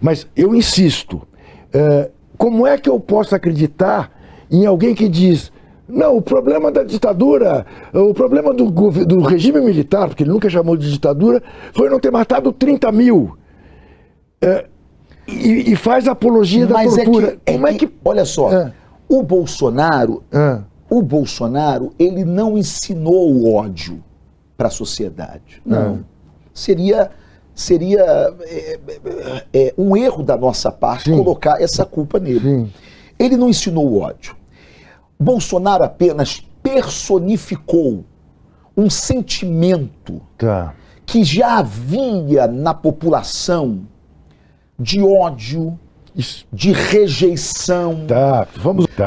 Mas eu insisto, como é que eu posso acreditar em alguém que diz, não, o problema da ditadura, o problema do regime militar, porque ele nunca chamou de ditadura, foi não ter matado 30 mil. E faz apologia da tortura. Olha só, o Bolsonaro, ele não ensinou o ódio para a sociedade. Não. Seria um erro da nossa parte colocar essa culpa nele. Sim. Ele não ensinou o ódio. Bolsonaro apenas personificou um sentimento que já havia na população de ódio, de rejeição,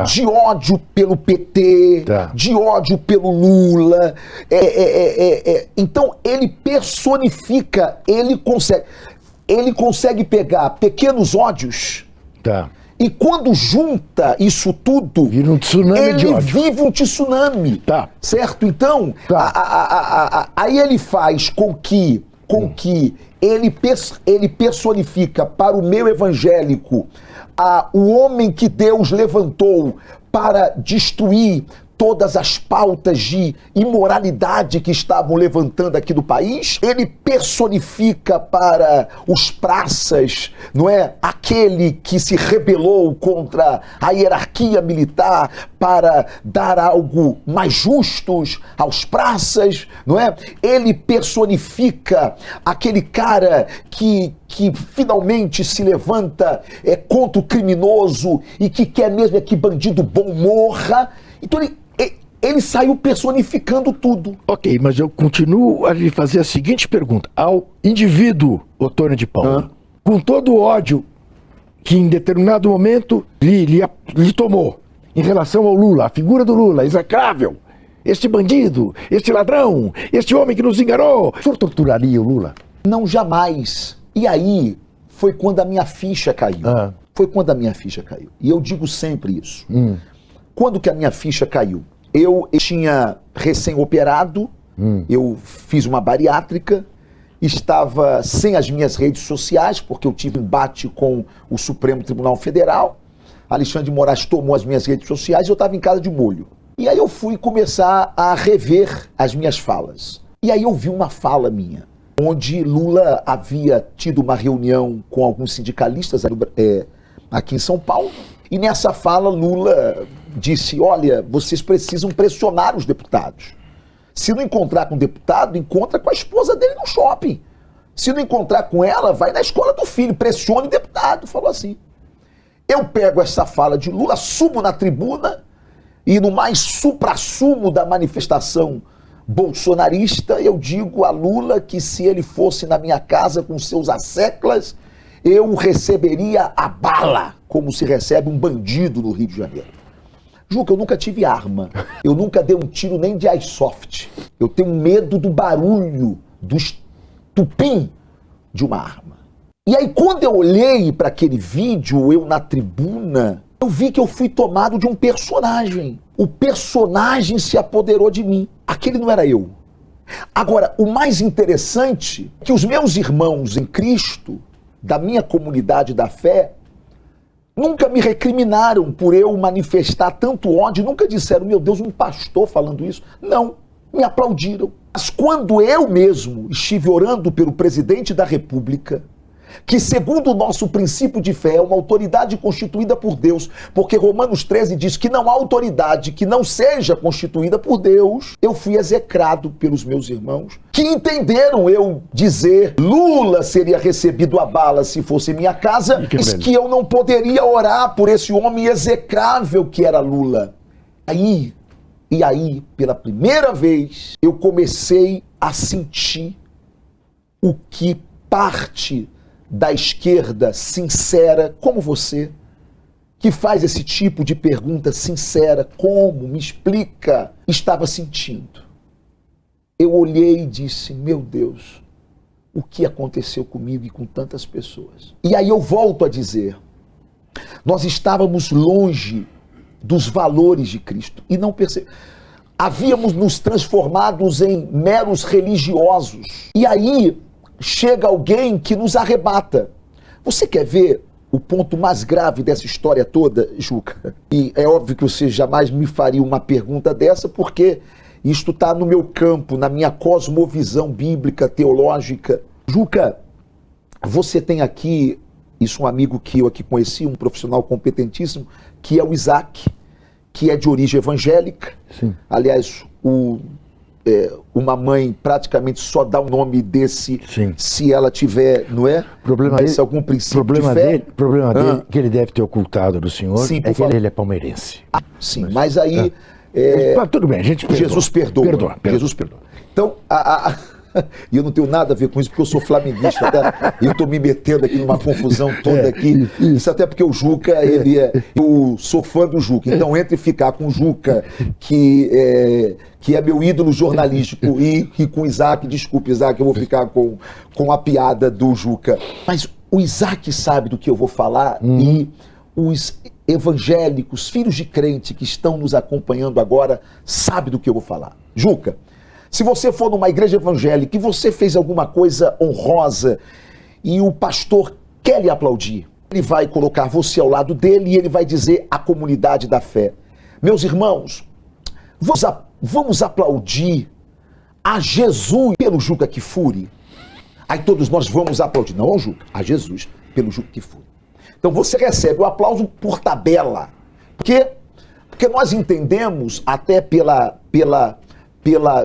de ódio pelo PT, de ódio pelo Lula. Então ele personifica, ele consegue pegar pequenos ódios e quando junta isso tudo, vira um tsunami de ódio. Vive um tsunami, certo? Então, aí ele faz com que ele personifica para o meio evangélico o homem que Deus levantou para destruir todas as pautas de imoralidade que estavam levantando aqui no país. Ele personifica para os praças, não é? Aquele que se rebelou contra a hierarquia militar para dar algo mais justos aos praças, não é? Ele personifica aquele cara que finalmente se levanta contra o criminoso e que quer mesmo que bandido bom morra. Então ele saiu personificando tudo. Ok, mas eu continuo a lhe fazer a seguinte pergunta. Ao indivíduo, Otônio de Paula, com todo o ódio que em determinado momento lhe tomou em relação ao Lula, a figura do Lula, execrável, este bandido, este ladrão, este homem que nos enganou, o senhor torturaria o Lula? Não, jamais. E aí foi quando a minha ficha caiu. Foi quando a minha ficha caiu. E eu digo sempre isso. Quando que a minha ficha caiu? Eu tinha recém-operado, eu fiz uma bariátrica, estava sem as minhas redes sociais, porque eu tive embate com o Supremo Tribunal Federal. Alexandre de Moraes tomou as minhas redes sociais e eu estava em casa de molho. E aí eu fui começar a rever as minhas falas. E aí eu vi uma fala minha, onde Lula havia tido uma reunião com alguns sindicalistas aqui em São Paulo. E nessa fala Lula disse, olha, vocês precisam pressionar os deputados. Se não encontrar com o deputado, encontra com a esposa dele no shopping. Se não encontrar com ela, vai na escola do filho, pressione o deputado. Falou assim. Eu pego essa fala de Lula, subo na tribuna e no mais suprassumo da manifestação bolsonarista, eu digo a Lula que se ele fosse na minha casa com seus asseclas, eu receberia a bala, como se recebe um bandido no Rio de Janeiro. Juca, eu nunca tive arma, eu nunca dei um tiro nem de airsoft. Eu tenho medo do barulho, do estupim de uma arma. E aí quando eu olhei para aquele vídeo, eu na tribuna, eu vi que eu fui tomado de um personagem. O personagem se apoderou de mim. Aquele não era eu. Agora, o mais interessante é que os meus irmãos em Cristo, da minha comunidade da fé, nunca me recriminaram por eu manifestar tanto ódio, nunca disseram, meu Deus, um pastor falando isso. Não, me aplaudiram. Mas quando eu mesmo estive orando pelo presidente da República, que segundo o nosso princípio de fé é uma autoridade constituída por Deus, porque Romanos 13 diz que não há autoridade que não seja constituída por Deus, eu fui execrado pelos meus irmãos, que entenderam eu dizer Lula seria recebido a bala se fosse em minha casa, e que eu não poderia orar por esse homem execrável que era Lula. E aí, pela primeira vez, eu comecei a sentir o que parte da esquerda sincera, como você, que faz esse tipo de pergunta sincera, como, me explica, estava sentindo. Eu olhei e disse, meu Deus, o que aconteceu comigo e com tantas pessoas? E aí eu volto a dizer, nós estávamos longe dos valores de Cristo e não percebemos. Havíamos nos transformados em meros religiosos. E aí chega alguém que nos arrebata. Você quer ver o ponto mais grave dessa história toda, Juca? E é óbvio que você jamais me faria uma pergunta dessa, porque isto está no meu campo, na minha cosmovisão bíblica, teológica. Juca, você tem aqui, isso um amigo que eu aqui conheci, um profissional competentíssimo, que é o Isaac, que é de origem evangélica. Sim. Aliás, uma mãe praticamente só dá o nome desse, sim, se ela tiver, não é? Problema dele, algum princípio de fé. Problema dele, que ele deve ter ocultado do senhor, sim, é que ele é palmeirense. Sim, mas aí... tudo bem, a gente perdoa. Jesus perdoa. Jesus perdoa. Então, e eu não tenho nada a ver com isso, porque eu sou flamenguista, tá? E eu estou me metendo aqui numa confusão toda aqui. Isso até porque o Juca, eu sou fã do Juca. Então, entre ficar com o Juca, que é meu ídolo jornalístico, e com o Isaac, desculpe, Isaac, eu vou ficar com a piada do Juca. Mas o Isaac sabe do que eu vou falar, e os evangélicos, filhos de crente que estão nos acompanhando agora, sabem do que eu vou falar. Juca, se você for numa igreja evangélica e você fez alguma coisa honrosa e o pastor quer lhe aplaudir, ele vai colocar você ao lado dele e ele vai dizer à comunidade da fé: meus irmãos, vamos aplaudir a Jesus pelo Juca Kfouri. Aí todos nós vamos aplaudir, não ao Juca, a Jesus pelo Juca Kfouri. Então você recebe o aplauso por tabela. Porque nós entendemos, até pela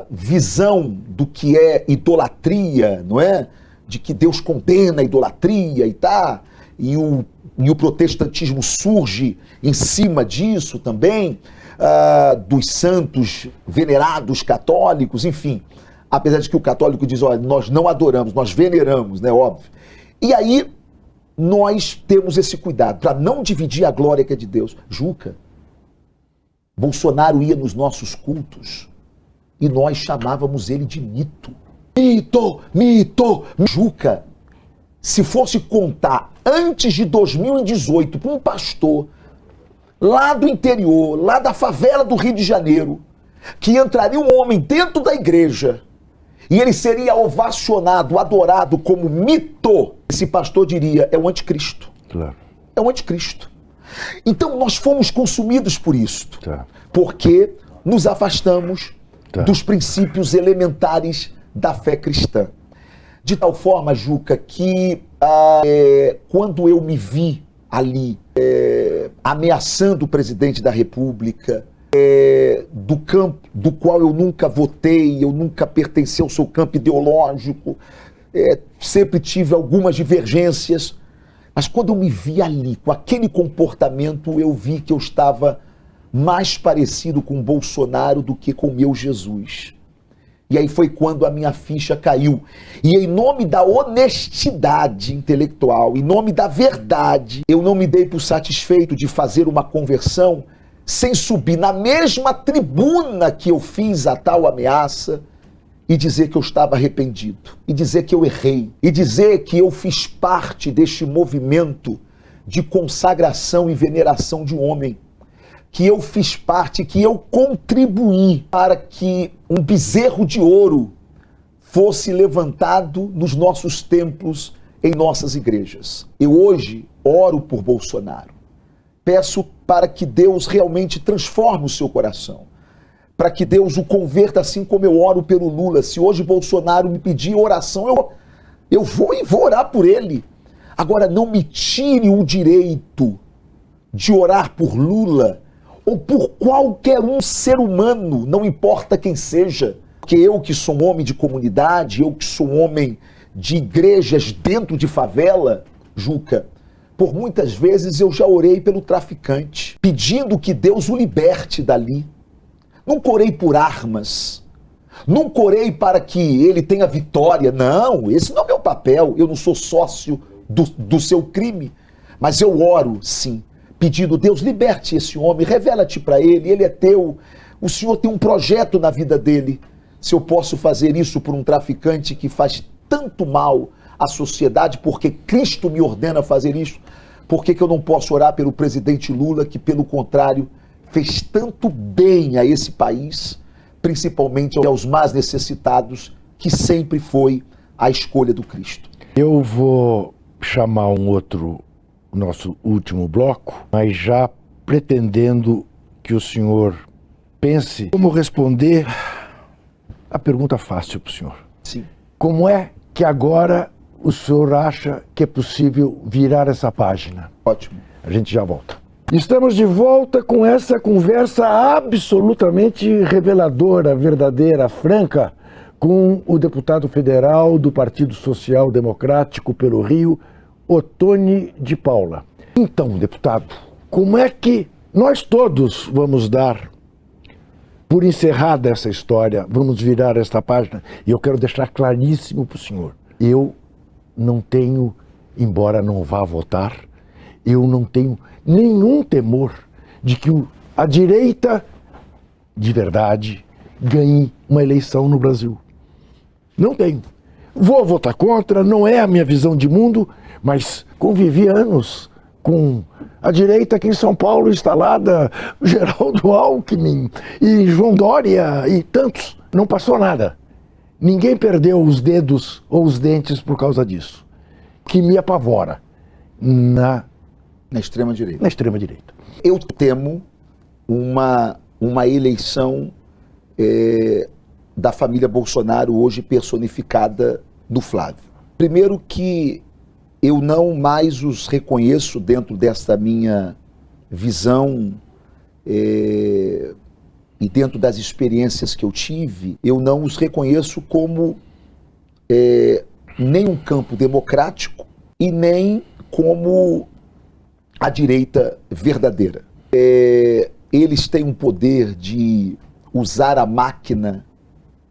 visão do que é idolatria, não é? De que Deus condena a idolatria e o protestantismo surge em cima disso também, dos santos venerados católicos, enfim. Apesar de que o católico diz, olha, nós não adoramos, nós veneramos, né? Óbvio. E aí nós temos esse cuidado para não dividir a glória que é de Deus. Juca, Bolsonaro ia nos nossos cultos e nós chamávamos ele de mito. Mito. Juca, se fosse contar antes de 2018 para um pastor lá do interior, lá da favela do Rio de Janeiro, que entraria um homem dentro da igreja e ele seria ovacionado, adorado como mito, esse pastor diria, é o anticristo. Claro. É o anticristo. Então nós fomos consumidos por isto, Tá. porque nos afastamos dos princípios elementares da fé cristã. De tal forma, Juca, que quando eu me vi ali ameaçando o presidente da República, do campo do qual eu nunca votei, eu nunca pertenci ao seu campo ideológico, sempre tive algumas divergências, mas quando eu me vi ali com aquele comportamento, eu vi que eu estava mais parecido com Bolsonaro do que com o meu Jesus. E aí foi quando a minha ficha caiu. E em nome da honestidade intelectual, em nome da verdade, eu não me dei por satisfeito de fazer uma conversão sem subir na mesma tribuna que eu fiz a tal ameaça e dizer que eu estava arrependido, e dizer que eu errei, e dizer que eu fiz parte deste movimento de consagração e veneração de um homem, que eu fiz parte, que eu contribuí para que um bezerro de ouro fosse levantado nos nossos templos, em nossas igrejas. Eu hoje oro por Bolsonaro. Peço para que Deus realmente transforme o seu coração, para que Deus o converta, assim como eu oro pelo Lula. Se hoje Bolsonaro me pedir oração, eu vou orar por ele. Agora, não me tire o direito de orar por Lula ou por qualquer um ser humano, não importa quem seja. Porque eu que sou um homem de comunidade, eu que sou um homem de igrejas dentro de favela, Juca, por muitas vezes eu já orei pelo traficante, pedindo que Deus o liberte dali. Nunca orei por armas, nunca orei para que ele tenha vitória. Não, esse não é meu papel, eu não sou sócio do seu crime. Mas eu oro, sim, pedindo, Deus, liberte esse homem, revela-te para ele é teu, o Senhor tem um projeto na vida dele. Se eu posso fazer isso por um traficante que faz tanto mal à sociedade, porque Cristo me ordena fazer isso, por que eu não posso orar pelo presidente Lula, que pelo contrário fez tanto bem a esse país, principalmente aos mais necessitados, que sempre foi a escolha do Cristo? Eu vou chamar nosso último bloco, mas já pretendendo que o senhor pense como responder a pergunta fácil para o senhor. Sim. Como é que agora o senhor acha que é possível virar essa página? Ótimo. A gente já volta. Estamos de volta com essa conversa absolutamente reveladora, verdadeira, franca, com o deputado federal do Partido Social Democrático pelo Rio, Ottoni de Paula. Então, deputado, como é que nós todos vamos dar por encerrada essa história, vamos virar esta página? E eu quero deixar claríssimo para o senhor, eu não tenho, embora não vá votar, eu não tenho nenhum temor de que a direita, de verdade, ganhe uma eleição no Brasil. Não tenho. Vou votar contra, não é a minha visão de mundo, mas convivi anos com a direita aqui em São Paulo instalada, Geraldo Alckmin e João Dória e tantos. Não passou nada. Ninguém perdeu os dedos ou os dentes por causa disso. Que me apavora na extrema-direita. Na extrema-direita. Eu temo uma eleição da família Bolsonaro hoje personificada no Flávio. Primeiro que eu não mais os reconheço dentro dessa minha visão e dentro das experiências que eu tive, eu não os reconheço como nem um campo democrático e nem como a direita verdadeira. Eles têm um poder de usar a máquina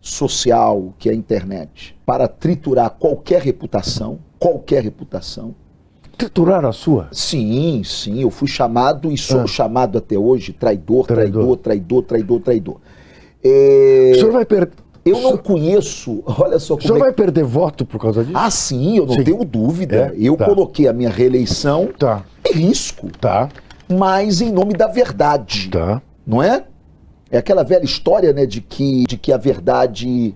social, que é a internet, para triturar qualquer reputação. Triturar a sua? Sim, eu fui chamado e sou chamado até hoje traidor. O senhor vai perder... Eu não conheço, olha só como o senhor vai perder voto por causa disso? Ah, sim, eu não tenho dúvida. Eu coloquei a minha reeleição em risco, mas em nome da verdade, não é? É aquela velha história, né, de que a verdade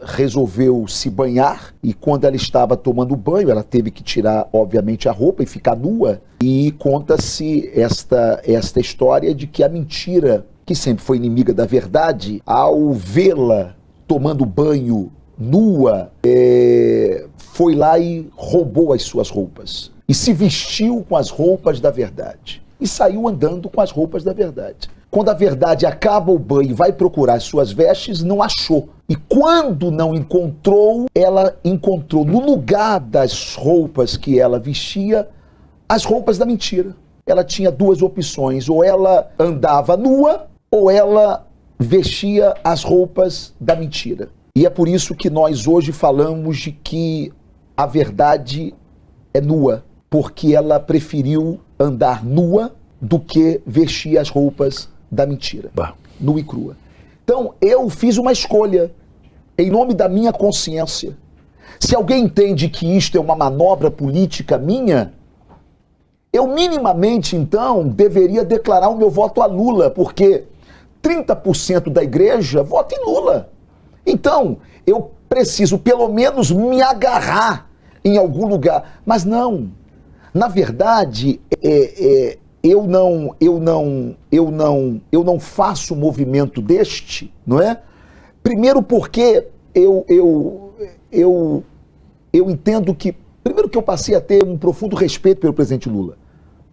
resolveu se banhar e quando ela estava tomando banho, ela teve que tirar, obviamente, a roupa e ficar nua. E conta-se esta história de que a mentira, que sempre foi inimiga da verdade, ao vê-la tomando banho nua, foi lá e roubou as suas roupas. E se vestiu com as roupas da verdade. E saiu andando com as roupas da verdade. Quando a verdade acaba o banho e vai procurar as suas vestes, não achou. E quando não encontrou, ela encontrou no lugar das roupas que ela vestia, as roupas da mentira. Ela tinha duas opções, ou ela andava nua, ou ela vestia as roupas da mentira. E é por isso que nós hoje falamos de que a verdade é nua, porque ela preferiu andar nua do que vestir as roupas da mentira, nua e crua. Então, eu fiz uma escolha em nome da minha consciência. Se alguém entende que isto é uma manobra política minha, eu minimamente, então, deveria declarar o meu voto a Lula, porque 30% da igreja vota em Lula. Então, eu preciso pelo menos me agarrar em algum lugar. Mas não. Na verdade, eu não faço movimento deste, não é? Primeiro porque eu entendo que, primeiro que eu passei a ter um profundo respeito pelo presidente Lula,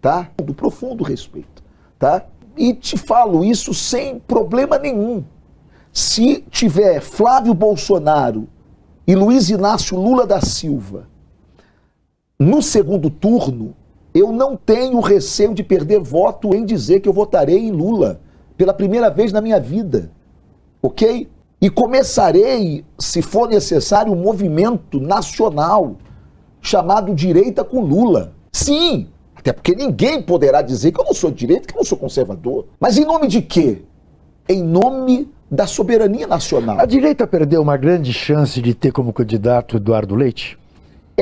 tá? Um profundo respeito, tá? E te falo isso sem problema nenhum. Se tiver Flávio Bolsonaro e Luiz Inácio Lula da Silva no segundo turno, eu não tenho receio de perder voto em dizer que eu votarei em Lula pela primeira vez na minha vida, ok? E começarei, se for necessário, um movimento nacional chamado Direita com Lula. Sim, até porque ninguém poderá dizer que eu não sou de direita, que eu não sou conservador. Mas em nome de quê? Em nome da soberania nacional. A direita perdeu uma grande chance de ter como candidato Eduardo Leite?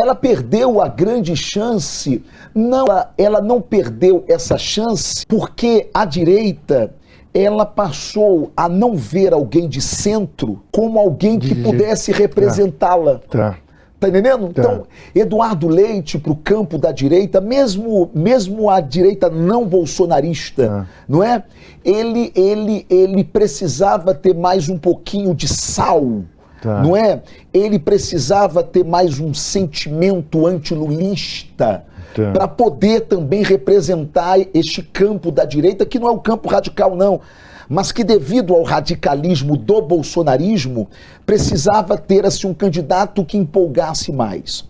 Ela perdeu a grande chance, não, ela não perdeu essa chance porque a direita, ela passou a não ver alguém de centro como alguém que pudesse representá-la. Tá entendendo? Então, Eduardo Leite para o campo da direita, mesmo a direita não bolsonarista, não é? Ele precisava ter mais um pouquinho de sal, não é? Ele precisava ter mais um sentimento antilulista para poder também representar este campo da direita, que não é o campo radical, não, mas que devido ao radicalismo do bolsonarismo, precisava ter assim, um candidato que empolgasse mais.